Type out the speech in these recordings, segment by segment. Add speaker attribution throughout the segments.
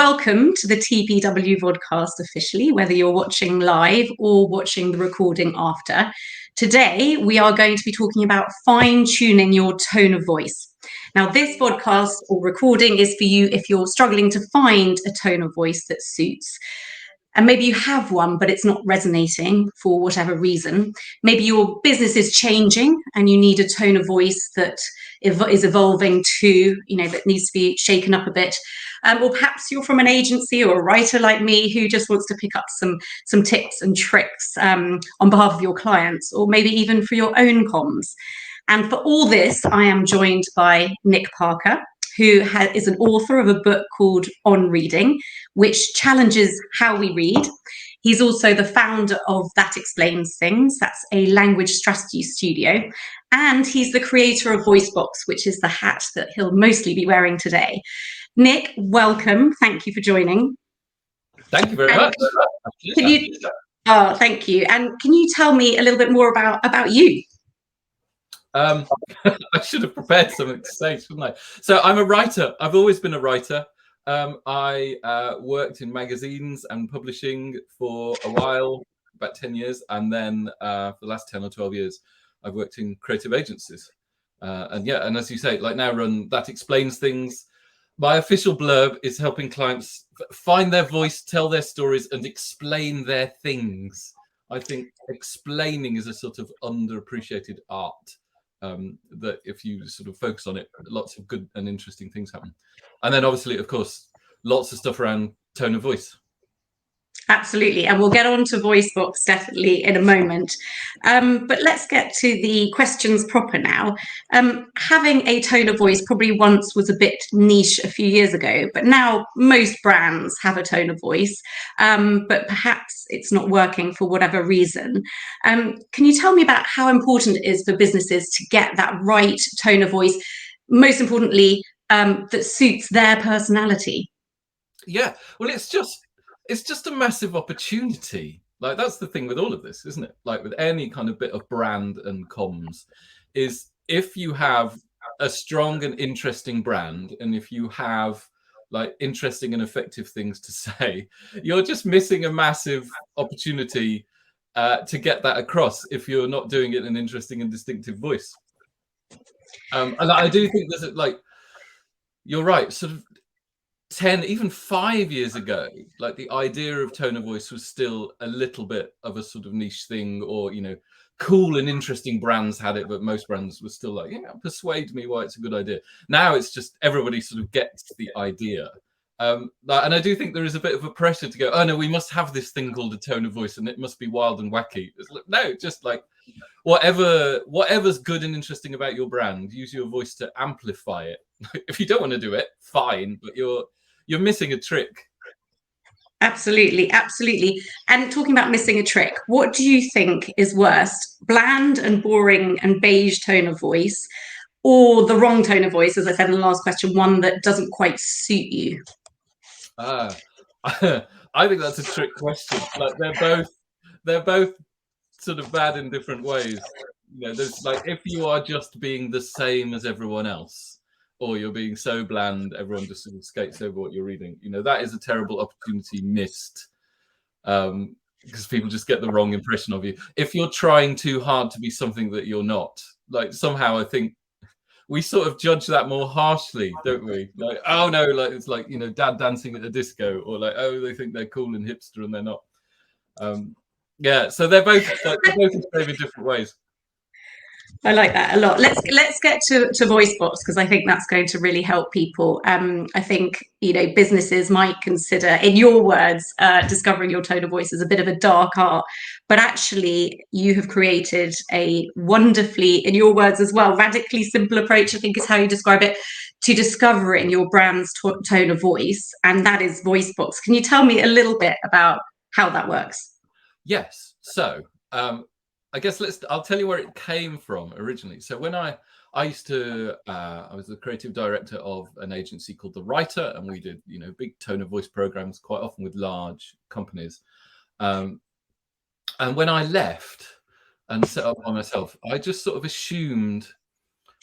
Speaker 1: welcome to the TPW vodcast officially, whether you're watching live or watching the recording after. Today, we are going to be talking about fine-tuning your tone of voice. Now, this podcast or recording is for you if you're struggling to find a tone of voice that suits. And maybe you have one, but it's not resonating for whatever reason. Maybe your business is changing and you need a tone of voice that is evolving too, that needs to be shaken up a bit. Or perhaps you're from an agency or a writer like me who just wants to pick up some tips and tricks on behalf of your clients, or maybe even for your own comms. And for all this, I am joined by Nick Parker, who is an author of a book called On Reading, which challenges how we read. He's also the founder of That Explains Things. That's a language strategy studio. And he's the creator of Voicebox, which is the hat that he'll mostly be wearing today. Nick, welcome. Thank you for joining.
Speaker 2: Thank you very much.
Speaker 1: Thank you. And can you tell me a little bit more about you?
Speaker 2: I should have prepared something to say, shouldn't I? So I'm a writer. I've always been a writer. I worked in magazines and publishing for a while, about 10 years. And then for the last 10 or 12 years, I've worked in creative agencies. And as you say, like now run That Explains Things. My official blurb is helping clients find their voice, tell their stories, and explain their things. I think explaining is a sort of underappreciated art. That if you sort of focus on it, lots of good and interesting things happen. And then obviously, of course, lots of stuff around tone of voice.
Speaker 1: Absolutely. And we'll get on to Voicebox definitely in a moment. But let's get to the questions proper now. Having a tone of voice probably once was a bit niche a few years ago, but now most brands have a tone of voice, but perhaps it's not working for whatever reason. Can you tell me about how important it is for businesses to get that right tone of voice, most importantly, that suits their personality?
Speaker 2: Yeah, well, it's just a massive opportunity. Like, that's the thing with all of this, isn't it? Like with any kind of bit of brand and comms, is if you have a strong and interesting brand, and if you have like interesting and effective things to say, you're just missing a massive opportunity to get that across if you're not doing it in an interesting and distinctive voice. And I do think there's like, you're right, sort of 10, even 5 years ago, like the idea of tone of voice was still a little bit of a sort of niche thing, or, cool and interesting brands had it, but most brands were still like, persuade me why it's a good idea. Now it's just everybody sort of gets the idea. And I do think there is a bit of a pressure to go, oh no, we must have this thing called a tone of voice and it must be wild and wacky. It's like, no, just like whatever's good and interesting about your brand, use your voice to amplify it. If you don't want to do it, fine, but you're missing a trick.
Speaker 1: Absolutely. And talking about missing a trick, what do you think is worst, bland and boring and beige tone of voice, or the wrong tone of voice, as I said in the last question, one that doesn't quite suit you?
Speaker 2: I think that's a trick question. Like they're both sort of bad in different ways. There's like, if you are just being the same as everyone else, or you're being so bland, everyone just sort of skates over what you're reading. That is a terrible opportunity missed, because people just get the wrong impression of you. If you're trying too hard to be something that you're not, like somehow I think we sort of judge that more harshly, don't we? Like, oh no, like it's like, dad dancing at a disco, or like, oh, they think they're cool and hipster and they're not. So they're both in different ways.
Speaker 1: I like that a lot. Let's get to Voicebox, because I think that's going to really help people. I think businesses might consider, in your words, discovering your tone of voice as a bit of a dark art, but actually you have created a wonderfully, in your words as well, radically simple approach, I think is how you describe it, to discovering your brand's tone of voice, and that is Voicebox. Can you tell me a little bit about how that works?
Speaker 2: Yes. So I guess I'll tell you where it came from originally. So when I used to, I was the creative director of an agency called The Writer, and we did, big tone of voice programs quite often with large companies. And when I left and set up by myself, I just sort of assumed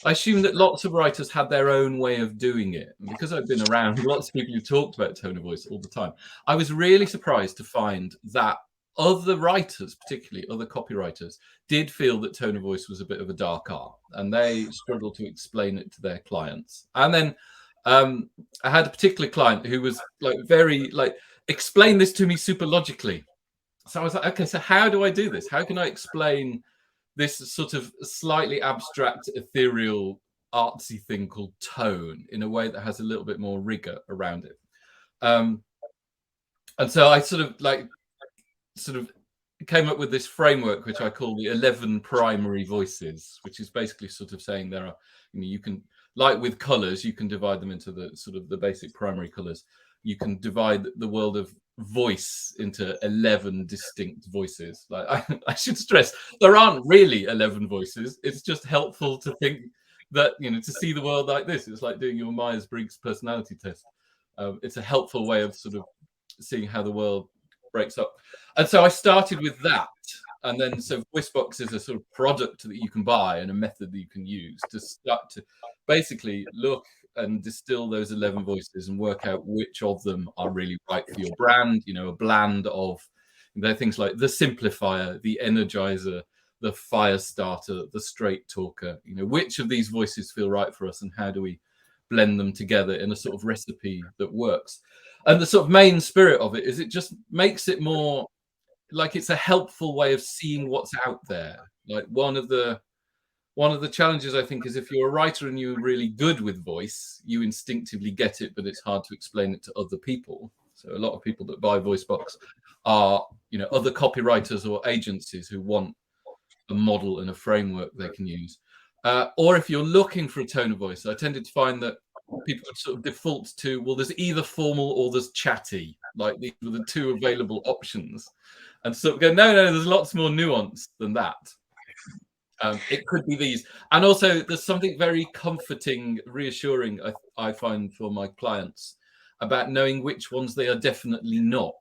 Speaker 2: I assume that lots of writers had their own way of doing it. And because I've been around lots of people who talked about tone of voice all the time, I was really surprised to find that other writers, particularly other copywriters, did feel that tone of voice was a bit of a dark art, and they struggled to explain it to their clients. And then I had a particular client who was like very like, explain this to me super logically. So I was like, okay, so how do I do this? How can I explain this sort of slightly abstract, ethereal, artsy thing called tone in a way that has a little bit more rigor around it? And so I sort of came up with this framework, which I call the 11 primary voices, which is basically sort of saying there are, you can, like with colors, you can divide them into the sort of the basic primary colors. You can divide the world of voice into 11 distinct voices. Like I should stress, there aren't really 11 voices. It's just helpful to think that, to see the world like this. It's like doing your Myers-Briggs personality test. It's a helpful way of sort of seeing how the world breaks up. And so I started with that. And then, so Voicebox is a sort of product that you can buy and a method that you can use to start to basically look and distill those 11 voices and work out which of them are really right for your brand. A blend of, they're things like the simplifier, the energizer, the fire starter, the straight talker. Which of these voices feel right for us, and how do we blend them together in a sort of recipe that works? And the sort of main spirit of it is it just makes it more like it's a helpful way of seeing what's out there. Like one of the challenges, I think, is if you're a writer and you're really good with voice, you instinctively get it, but it's hard to explain it to other people. So a lot of people that buy Voicebox are, other copywriters or agencies who want a model and a framework they can use. Or if you're looking for a tone of voice, I tended to find that people would sort of default to, well, there's either formal or there's chatty. Like these were the two available options. And so go, no, there's lots more nuance than that. It could be these. And also there's something very comforting, reassuring, I find for my clients about knowing which ones they are definitely not.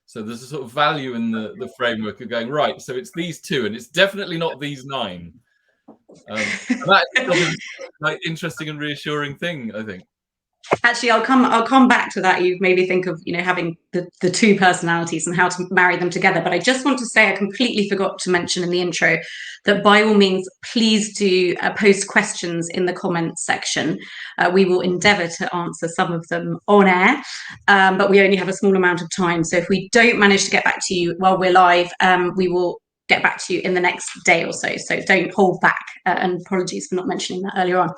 Speaker 2: So there's a sort of value in the framework of going, right, so it's these two and it's definitely not these 9. That's like interesting and reassuring thing, I think.
Speaker 1: Actually, I'll come back to that. You've made me think of having the two personalities and how to marry them together. But I just want to say I completely forgot to mention in the intro that by all means, please do post questions in the comments section. We will endeavour to answer some of them on air, but we only have a small amount of time. So if we don't manage to get back to you while we're live, we will get back to you in the next day or so. So don't hold back, and apologies for not mentioning that earlier on.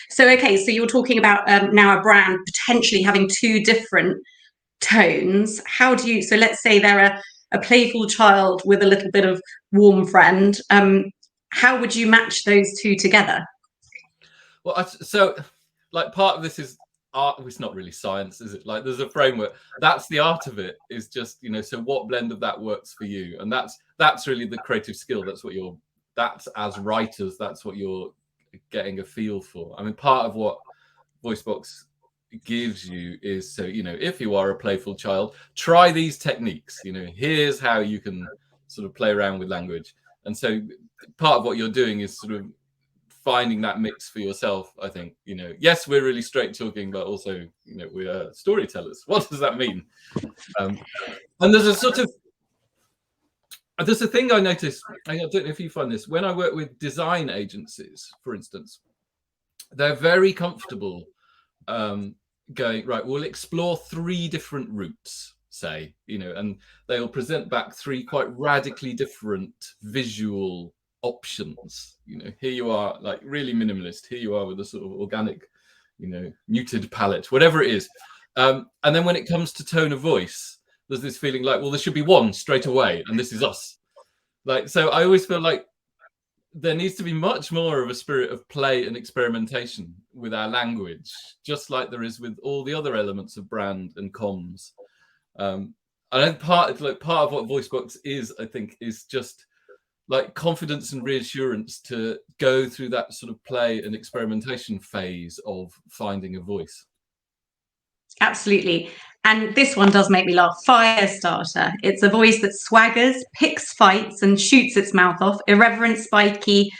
Speaker 1: So, okay, so you're talking about now a brand potentially having 2 different tones. How do you, so let's say they're a playful child with a little bit of warm friend. How would you match those 2 together?
Speaker 2: Well, so like part of this is art. It's not really science, is it? Like there's a framework. That's the art of it, is just, so what blend of that works for you? And that's really the creative skill. That's as writers, that's what you're getting a feel for. I mean, part of what Voicebox gives you is, so, if you are a playful child, try these techniques. Here's how you can sort of play around with language. And so part of what you're doing is sort of finding that mix for yourself, I think. Yes, we're really straight talking, but also, we are storytellers. What does that mean? And there's a thing I noticed. I don't know if you find this. When I work with design agencies, for instance, they're very comfortable going, right, we'll explore 3 different routes, say, and they'll present back 3 quite radically different visual options. Here you are, like really minimalist. Here you are with a sort of organic, muted palette, whatever it is. And then when it comes to tone of voice, there's this feeling like, well, there should be one straight away, and this is us. Like, so I always feel like there needs to be much more of a spirit of play and experimentation with our language, just like there is with all the other elements of brand and comms. And part of what Voicebox is, I think, is just like confidence and reassurance to go through that sort of play and experimentation phase of finding a voice.
Speaker 1: Absolutely. And this one does make me laugh. Fire starter. It's a voice that swaggers, picks fights, and shoots its mouth off. Irreverent, spiky,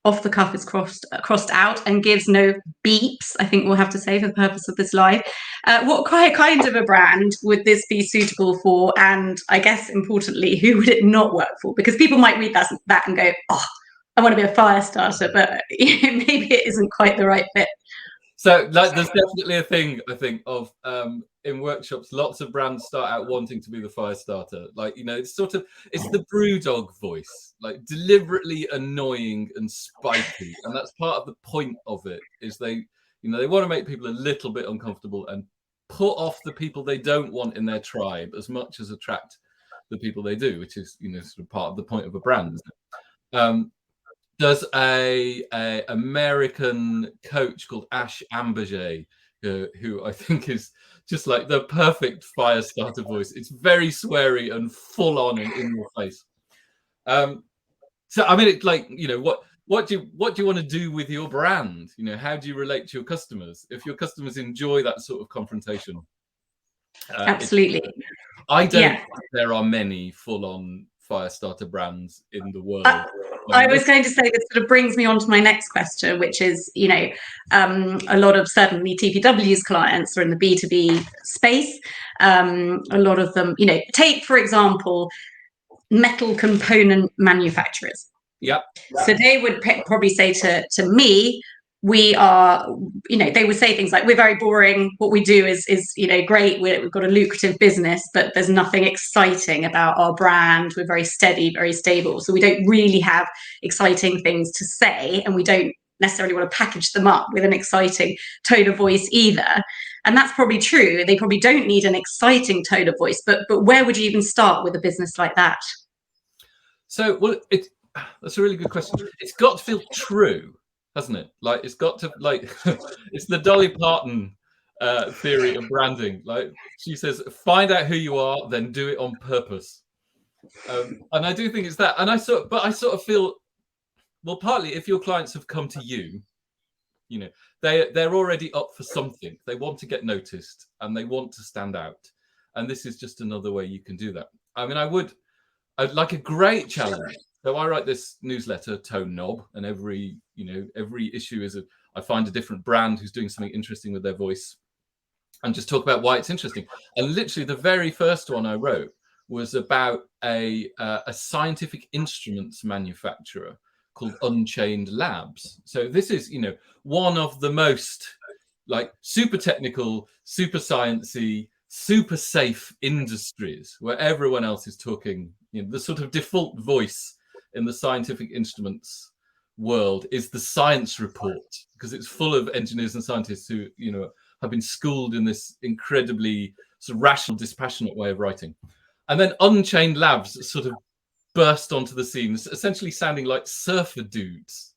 Speaker 1: off the cuff is crossed out and gives no beeps, I think we'll have to say for the purpose of this live. What kind of a brand would this be suitable for? And I guess importantly, who would it not work for? Because people might read that and go, oh, I want to be a fire starter, but maybe it isn't quite the right fit.
Speaker 2: So like there's definitely a thing I think of in workshops, lots of brands start out wanting to be the fire starter. Like, you know, it's the brewdog voice, like deliberately annoying and spiky. And that's part of the point of it, is they want to make people a little bit uncomfortable and put off the people they don't want in their tribe as much as attract the people they do, which is, you know, sort of part of the point of a brand, isn't it? There's a American coach called Ash Amberjay, who I think is just like the perfect fire starter voice. It's very sweary and full on and in your face. So I mean, it's like, you know, what do you want to do with your brand? You know, how do you relate to your customers? If your customers enjoy that sort of confrontation,
Speaker 1: absolutely.
Speaker 2: I don't think there are many full-on fire starter brands in the world.
Speaker 1: I was going to say, this sort of brings me on to my next question, which is, you know, a lot of certainly TPW's clients are in the B2B space. A lot of them, you know, take, for example, metal component manufacturers.
Speaker 2: Yep.
Speaker 1: So they would probably say to me, we are, you know, they would say things like, we're very boring. What we do is you know, great. We've got a lucrative business, but there's nothing exciting about our brand. We're very steady, very stable. So we don't really have exciting things to say, and we don't necessarily want to package them up with an exciting tone of voice either. And that's probably true. They probably don't need an exciting tone of voice, but where would you even start with a business like that?
Speaker 2: So, well, that's a really good question. It's got to feel true, hasn't it? Like, it's got to, like, it's the Dolly Parton theory of branding. Like, she says, find out who you are, then do it on purpose. And I do think it's that. And I sort of feel, well, partly if your clients have come to you, you know, they're already up for something. They want to get noticed and they want to stand out. And this is just another way you can do that. I mean, I'd like a great challenge. So I write this newsletter, Tone Knob, and every issue is I find a different brand who's doing something interesting with their voice and just talk about why it's interesting. And literally the very first one I wrote was about a scientific instruments manufacturer called Unchained Labs. So this is, you know, one of the most like super technical, super sciencey, super safe industries where everyone else is talking, you know, the sort of default voice in the scientific instruments world is the science report, because it's full of engineers and scientists who, you know, have been schooled in this incredibly sort of rational, dispassionate way of writing. And then Unchained Labs sort of burst onto the scene, essentially sounding like surfer dudes.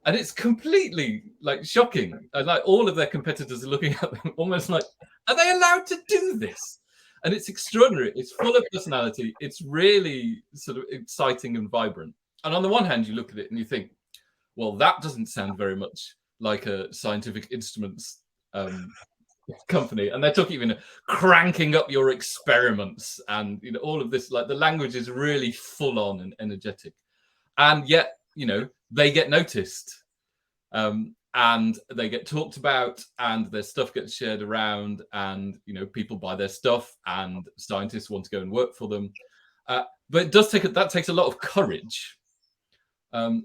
Speaker 2: And it's completely like shocking. And like all of their competitors are looking at them almost like, are they allowed to do this? And it's extraordinary. It's full of personality. It's really sort of exciting and vibrant. And on the one hand, you look at it and you think, well, that doesn't sound very much like a scientific instruments company. And they're talking, you know, cranking up your experiments and, you know, all of this, like the language is really full on and energetic. And yet, you know, they get noticed. And they get talked about and their stuff gets shared around and, you know, people buy their stuff and scientists want to go and work for them. But it does that takes a lot of courage.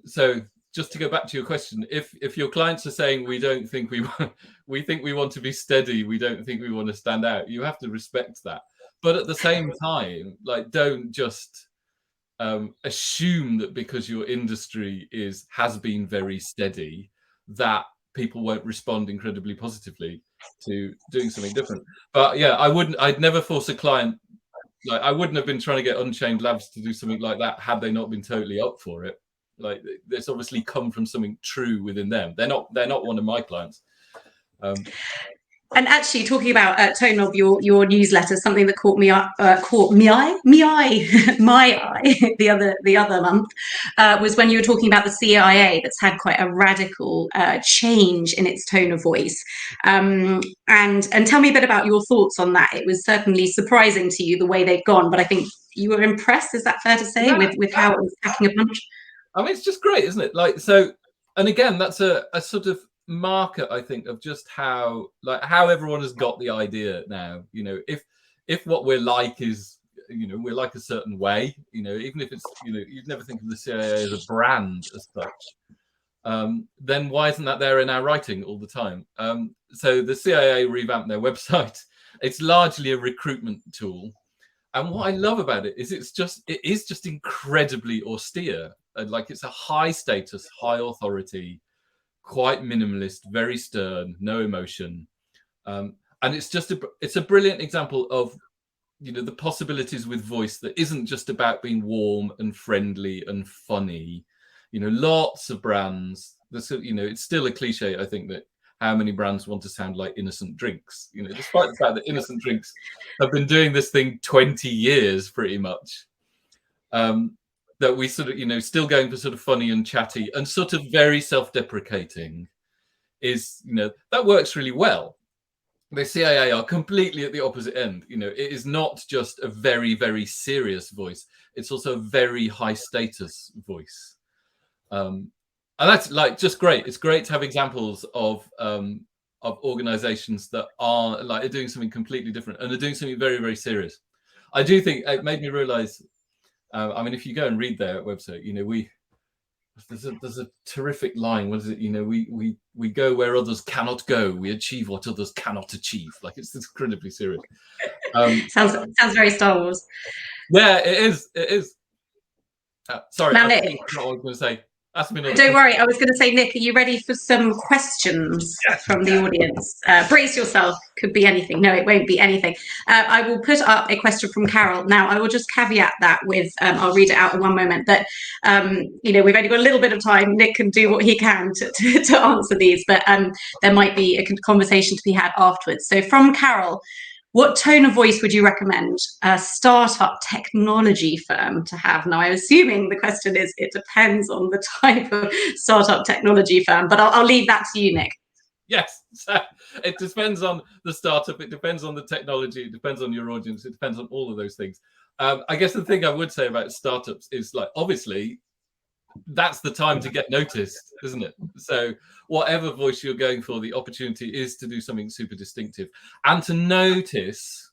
Speaker 2: So just to go back to your question, if your clients are saying, we think we want to be steady, we don't think we want to stand out, you have to respect that. But at the same time, like, don't just assume that because your industry has been very steady, that people won't respond incredibly positively to doing something different. But yeah, I'd never force a client. Like, I wouldn't have been trying to get Unchained Labs to do something like that had they not been totally up for it. Like, it's obviously come from something true within them. They're not one of my clients.
Speaker 1: And actually, talking about Tone of your newsletter, something that caught my eye the other month was when you were talking about the CIA that's had quite a radical change in its tone of voice. And tell me a bit about your thoughts on that. It was certainly surprising to you the way they've gone, but I think you were impressed. Is that fair to say, with how it was packing a punch?
Speaker 2: I mean, it's just great, isn't it? Like, so And again, that's a sort of marker, I think, of just how everyone has got the idea now. You know, if what we're like is, you know, we're like a certain way, you know, even if it's, you know, you'd never think of the CIA as a brand as such, then why isn't that there in our writing all the time? So the CIA revamped their website. It's largely a recruitment tool. And what I love about it is it is just incredibly austere. Like, it's a high status, high authority, quite minimalist, very stern, no emotion. And it's a brilliant example of, you know, the possibilities with voice that isn't just about being warm and friendly and funny. You know, lots of brands, you know, it's still a cliche, I think, that how many brands want to sound like innocent drinks, you know, despite the fact that innocent drinks have been doing this thing 20 years pretty much. That we sort of, you know, still going for sort of funny and chatty and sort of very self-deprecating is, you know, that works really well. The CIA are completely at the opposite end. You know, it is not just a very, very serious voice. It's also a very high status voice. And that's like just great. It's great to have examples of organizations that are like doing something completely different and are doing something very, very serious. I do think it made me realize, I mean, if you go and read their website, you know, there's a terrific line. What is it? You know, we go where others cannot go. We achieve what others cannot achieve. Like, it's incredibly serious.
Speaker 1: Sounds very Star Wars.
Speaker 2: Yeah, it is. It is. Sorry,
Speaker 1: now,
Speaker 2: I
Speaker 1: Nick,
Speaker 2: forgot what I was going to say.
Speaker 1: Don't worry, I was going to say, Nick, are you ready for some questions from the audience? Brace yourself, could be anything. No, it won't be anything. I will put up a question from Carol. Now, I will just caveat that with, I'll read it out in one moment, that, you know, we've only got a little bit of time. Nick can do what he can to answer these, but there might be a conversation to be had afterwards. So from Carol, what tone of voice would you recommend a startup technology firm to have? Now, I'm assuming the question is, it depends on the type of startup technology firm, but I'll leave that to you, Nick.
Speaker 2: Yes, so it depends on the startup. It depends on the technology. It depends on your audience. It depends on all of those things. I guess the thing I would say about startups is, like, obviously, that's the time to get noticed, isn't it? So whatever voice you're going for, the opportunity is to do something super distinctive and to notice,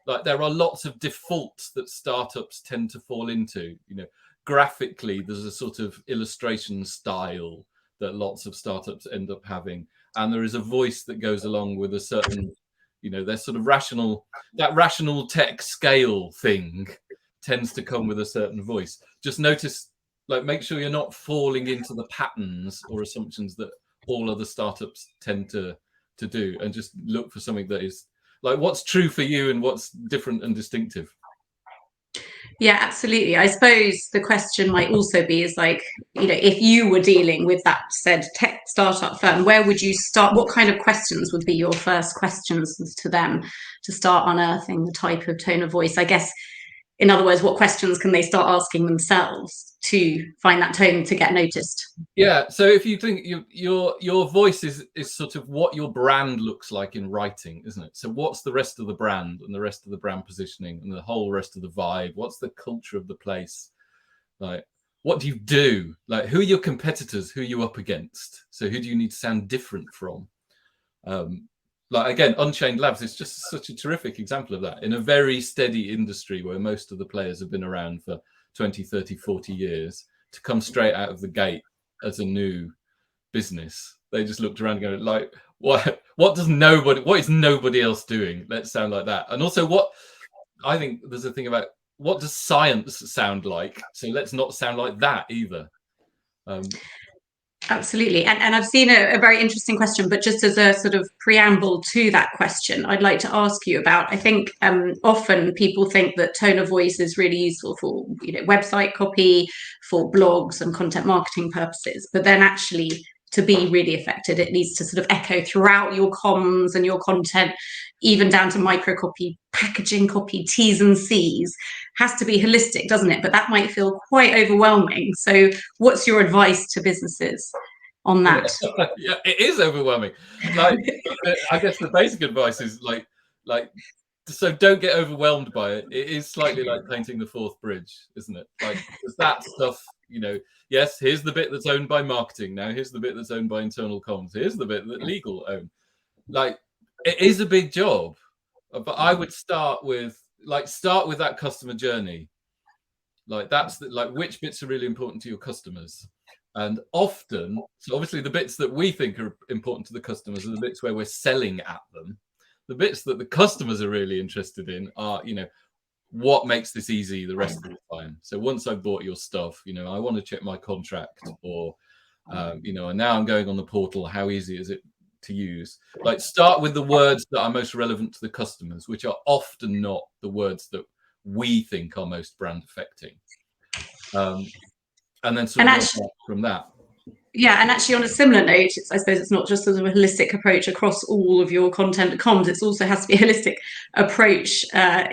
Speaker 2: like, there are lots of defaults that startups tend to fall into. You know, graphically, there's a sort of illustration style that lots of startups end up having, and there is a voice that goes along with a certain, you know, there's sort of that rational tech scale thing tends to come with a certain voice. Just notice, like, make sure you're not falling into the patterns or assumptions that all other startups tend to do, and just look for something that is like what's true for you and what's different and distinctive.
Speaker 1: Yeah, absolutely. I suppose the question might also be is, like, you know, if you were dealing with that said tech startup firm, where would you start? What kind of questions would be your first questions to them to start unearthing the type of tone of voice? I guess, in other words, what questions can they start asking themselves to find that tone to get noticed?
Speaker 2: Yeah, so if you think your voice is sort of what your brand looks like in writing, isn't it? So what's the rest of the brand and the rest of the brand positioning and the whole rest of the vibe? What's the culture of the place? Like, what do you do? Like, who are your competitors? Who are you up against? So who do you need to sound different from? Like, again, Unchained Labs is just such a terrific example of that in a very steady industry where most of the players have been around for 20, 30, 40 years. To come straight out of the gate as a new business, they just looked around and go, like, what is nobody else doing? Let's sound like that. And also, what I think there's a thing about, what does science sound like? So let's not sound like that either.
Speaker 1: Absolutely. And I've seen a very interesting question, but just as a sort of preamble to that question, I'd like to ask you about, I think often people think that tone of voice is really useful for, you know, website copy, for blogs and content marketing purposes, but then actually, to be really effective, it needs to sort of echo throughout your comms and your content, even down to micro copy, packaging copy, T's and C's. Has to be holistic, doesn't it? But that might feel quite overwhelming. So what's your advice to businesses on that?
Speaker 2: Yeah, it is overwhelming. Like, I guess the basic advice is like so don't get overwhelmed by it. It is slightly like painting the fourth bridge, isn't it? Like, because that stuff, you know, yes, here's the bit that's owned by marketing. Now here's the bit that's owned by internal comms. Here's the bit that legal own. Like, it is a big job, but I would start with that customer journey. Like, that's like, which bits are really important to your customers. And often, so obviously the bits that we think are important to the customers are the bits where we're selling at them. The bits that the customers are really interested in are, you know, what makes this easy the rest of the time. So once I've bought your stuff, you know, I want to check my contract, or, you know, and now I'm going on the portal, how easy is it to use? Like, start with the words that are most relevant to the customers, which are often not the words that we think are most brand affecting. And then sort of from that.
Speaker 1: Yeah, and actually on a similar note, I suppose it's not just sort of a holistic approach across all of your content comms, it also has to be a holistic approach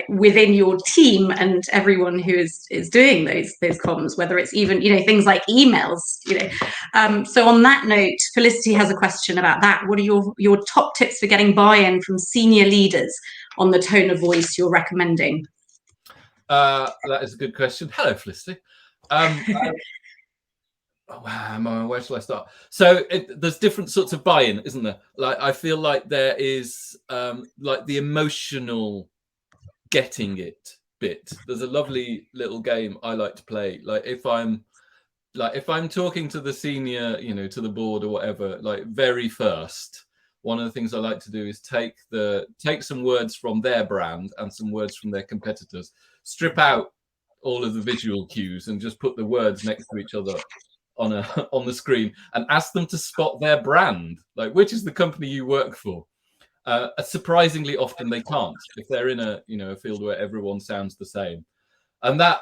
Speaker 1: within your team and everyone who is doing those comms, whether it's even, you know, things like emails, you know. So on that note, Felicity has a question about that. What are your top tips for getting buy-in from senior leaders on the tone of voice you're recommending?
Speaker 2: That is a good question. Hello, Felicity. Where shall I start? So there's different sorts of buy-in, isn't there? Like, I feel like there is like the emotional getting it bit. There's a lovely little game I like to play. Like, if I'm talking to the senior, you know, to the board or whatever, like, very first, one of the things I like to do is take some words from their brand and some words from their competitors, strip out all of the visual cues and just put the words next to each other on the screen, and ask them to spot their brand, like, which is the company you work for. Surprisingly often they can't, if they're in a, you know, a field where everyone sounds the same, and that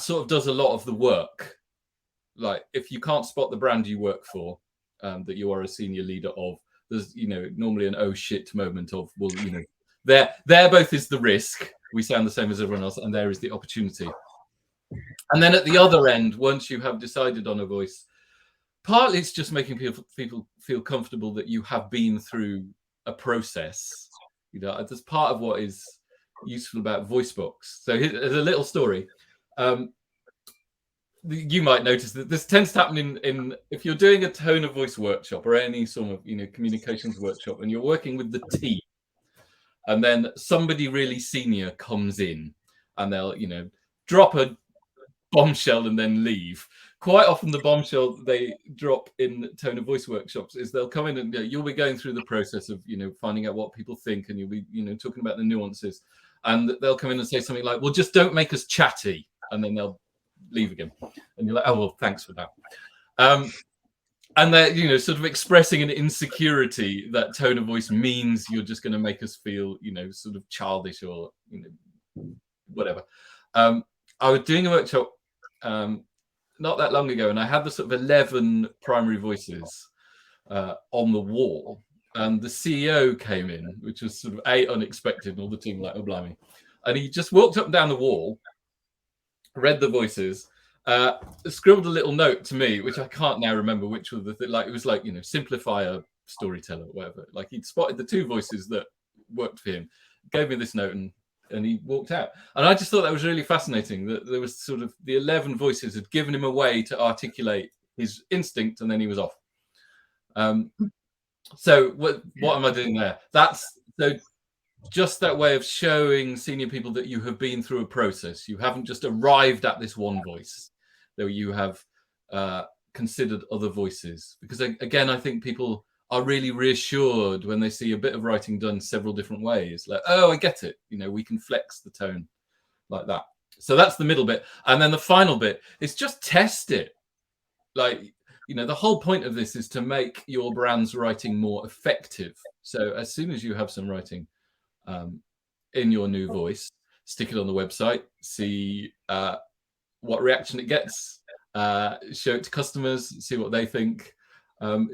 Speaker 2: sort of does a lot of the work. Like, if you can't spot the brand you work for, that you are a senior leader of, there's, you know, normally an oh shit moment of, well, you know, there both is the risk, we sound the same as everyone else, and there is the opportunity. And then at the other end, once you have decided on a voice, partly it's just making people feel comfortable that you have been through a process. You know, that's part of what is useful about Voicebox. So here's a little story. You might notice that this tends to happen in if you're doing a tone of voice workshop or any sort of, you know, communications workshop, and you're working with the team, and then somebody really senior comes in and they'll, you know, drop a bombshell and then leave. Quite often the bombshell they drop in tone of voice workshops is they'll come in and, you know, you'll be going through the process of, you know, finding out what people think, and you'll be, you know, talking about the nuances, and they'll come in and say something like, well, just don't make us chatty, and then they'll leave again, and you're like, oh, well, thanks for that. And they're, you know, sort of expressing an insecurity that tone of voice means you're just going to make us feel, you know, sort of childish, or, you know, whatever. I was doing a workshop not that long ago, and I had the sort of 11 primary voices on the wall, and the CEO came in, which was sort of unexpected, and all the team like, oh blimey, and he just walked up and down the wall, read the voices, scribbled a little note to me, which I can't now remember which was the thing. Like, it was like, you know, simplify a storyteller, whatever. Like, he'd spotted the 2 voices that worked for him, gave me this note, and he walked out. And I just thought that was really fascinating, that there was sort of the 11 voices had given him a way to articulate his instinct, and then he was off. So what am I doing there? That's so just that way of showing senior people that you have been through a process. You haven't just arrived at this one voice, though you have considered other voices. Because again, I think people are really reassured when they see a bit of writing done several different ways. Like, oh, I get it. You know, we can flex the tone like that. So that's the middle bit. And then the final bit is just test it. Like, you know, the whole point of this is to make your brand's writing more effective. So as soon as you have some writing in your new voice, stick it on the website, see what reaction it gets, show it to customers, see what they think.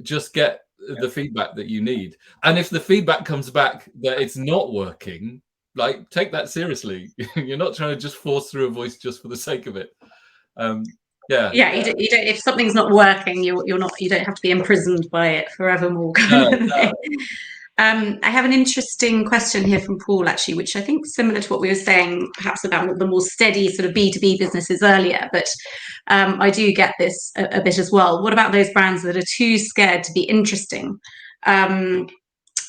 Speaker 2: Just get the feedback that you need. And if the feedback comes back that it's not working, like, take that seriously. You're not trying to just force through a voice just for the sake of it. Yeah,
Speaker 1: you don't, if something's not working, you don't have to be imprisoned by it forevermore.
Speaker 2: No.
Speaker 1: I have an interesting question here from Paul, actually, which I think is similar to what we were saying, perhaps about the more steady sort of B2B businesses earlier, but I do get this a bit as well. What about those brands that are too scared to be interesting? And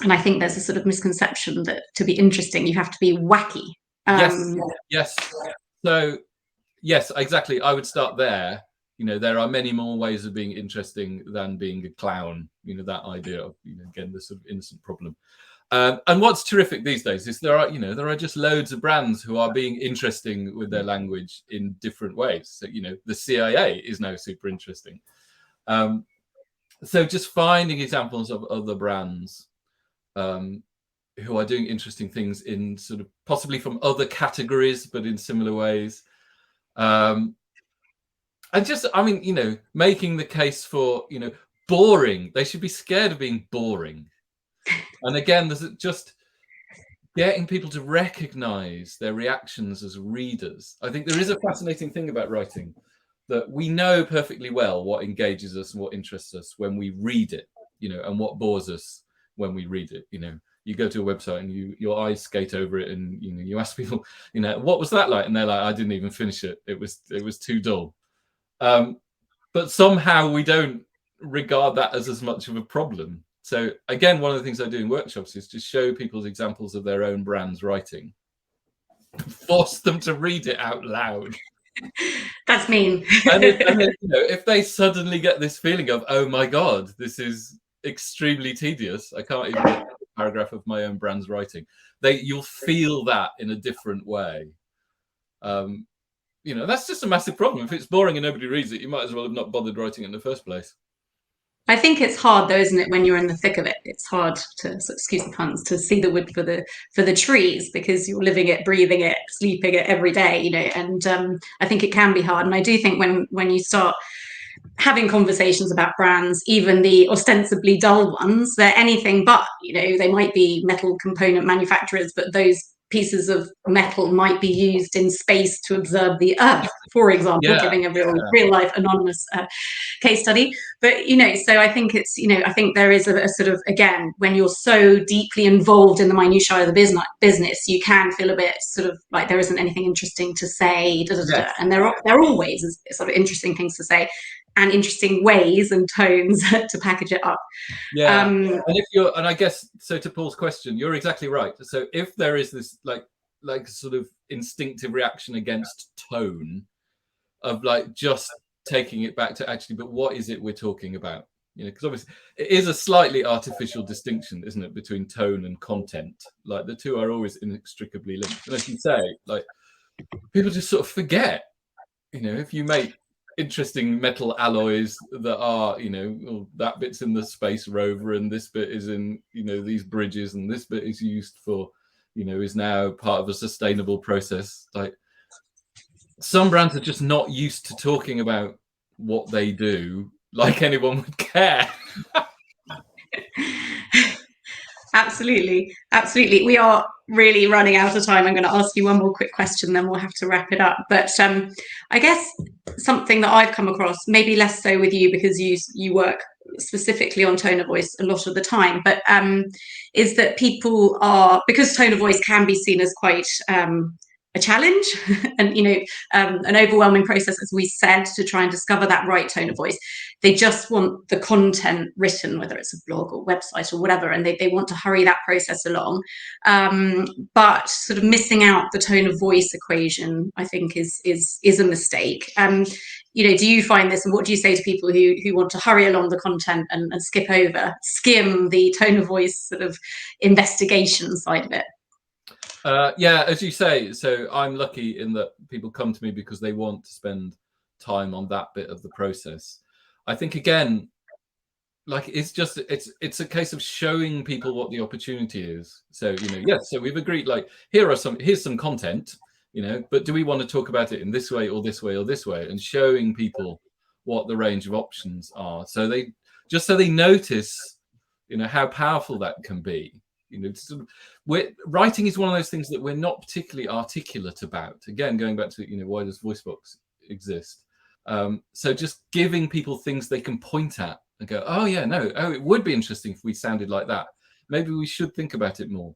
Speaker 1: I think there's a sort of misconception that to be interesting, you have to be wacky.
Speaker 2: Yes. So, yes, exactly. I would start there. There are many more ways of being interesting than being a clown. That idea of, again, the sort of innocent problem. And what's terrific these days is there are just loads of brands who are being interesting with their language in different ways. So, the CIA is now super interesting. So just finding examples of other brands who are doing interesting things in sort of possibly from other categories, but in similar ways. And just, making the case for, boring. They should be scared of being boring. And again, there's just getting people to recognize their reactions as readers. I think there is a fascinating thing about writing, that we know perfectly well what engages us and what interests us when we read it, and what bores us when we read it. You go to a website and your eyes skate over it, and you ask people, what was that like? And they're like, I didn't even finish it. It was too dull. But somehow we don't regard that as much of a problem. So again, one of the things I do in workshops is to show people examples of their own brand's writing, force them to read it out loud.
Speaker 1: That's mean.
Speaker 2: and if they suddenly get this feeling of, oh my God, this is extremely tedious, I can't even get a paragraph of my own brand's writing, you'll feel that in a different way. That's just a massive problem. If it's boring and nobody reads it, you might as well have not bothered writing it in the first place.
Speaker 1: I think it's hard though, isn't it, when you're in the thick of it? It's hard to, excuse the puns, to see the wood for the trees, because you're living it, breathing it, sleeping it every day, and I think it can be hard. And I do think when you start having conversations about brands, even the ostensibly dull ones, they're anything but, they might be metal component manufacturers, but those pieces of metal might be used in space to observe the Earth, for example, giving a real life anonymous case study. But so I think it's I think there is a sort of, again, when you're so deeply involved in the minutiae of the business, you can feel a bit sort of like there isn't anything interesting to say, and there are always sort of interesting things to say and interesting ways and tones to package it up.
Speaker 2: And I guess, so to Paul's question, you're exactly right. So if there is this like sort of instinctive reaction against tone, of like just taking it back to actually, but what is it we're talking about? Because obviously it is a slightly artificial distinction, isn't it, between tone and content? Like the two are always inextricably linked. And as you say, like people just sort of forget, if you make interesting metal alloys that are, that bit's in the space rover and this bit is in, these bridges, and this bit is used for, is now part of a sustainable process. Like some brands are just not used to talking about what they do like anyone would care.
Speaker 1: Absolutely. We are really running out of time. I'm going to ask you one more quick question, then we'll have to wrap it up. But I guess something that I've come across, maybe less so with you because you work specifically on tone of voice a lot of the time, but is that people are, because tone of voice can be seen as quite a challenge and an overwhelming process, as we said, to try and discover that right tone of voice. They just want the content written, whether it's a blog or website or whatever, and they want to hurry that process along, but sort of missing out the tone of voice equation, I think, is a mistake. Do you find this, and what do you say to people who want to hurry along the content and skim the tone of voice sort of investigation side of it?
Speaker 2: As you say, so I'm lucky in that people come to me because they want to spend time on that bit of the process. I think, again, like it's a case of showing people what the opportunity is. So yes, so we've agreed, like here's some content, but do we want to talk about it in this way or this way or this way, and showing people what the range of options are, so they notice how powerful that can be. Writing is one of those things that we're not particularly articulate about. Again, going back to why does Voicebox exist? So just giving people things they can point at and go, oh yeah, no, it would be interesting if we sounded like that. maybe we should think about it more.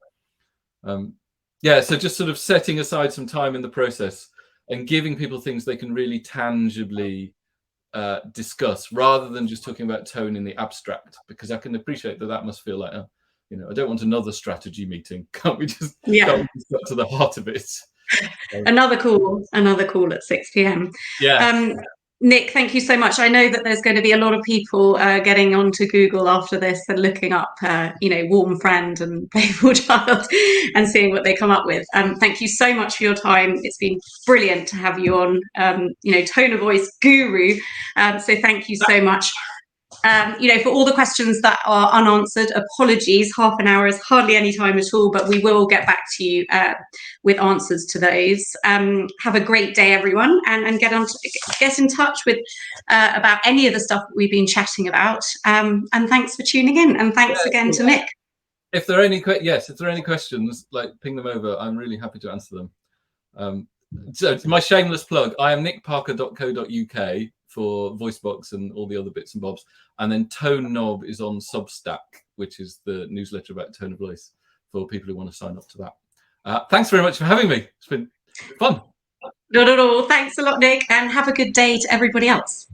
Speaker 2: Yeah, so just sort of setting aside some time in the process and giving people things they can really tangibly discuss, rather than just talking about tone in the abstract, because I can appreciate that must feel like, you know, I don't want another strategy meeting. Can't we just get to the heart of it?
Speaker 1: Another call at 6 p.m.
Speaker 2: Yeah.
Speaker 1: Nick, thank you so much. I know that there's going to be a lot of people getting onto Google after this and looking up, you know, warm friend and playful child and seeing what they come up with. Thank you so much for your time. It's been brilliant to have you on, you know, tone of voice guru. So thank you so much. You know, for all the questions that are unanswered, apologies. Half an hour is hardly any time at all, but we will get back to you with answers to those. Have a great day, everyone, and get in touch with about any of the stuff that we've been chatting about. And thanks for tuning in, and thanks again to Nick.
Speaker 2: If there are any questions, like ping them over. I'm really happy to answer them. So my shameless plug: I am nickparker.co.uk for Voicebox and all the other bits and bobs, and then Tone Knob is on Substack, which is the newsletter about tone of voice for people who want to sign up to that. Thanks very much for having me. It's been fun.
Speaker 1: Not at all. Thanks a lot, Nick, and have a good day to everybody else.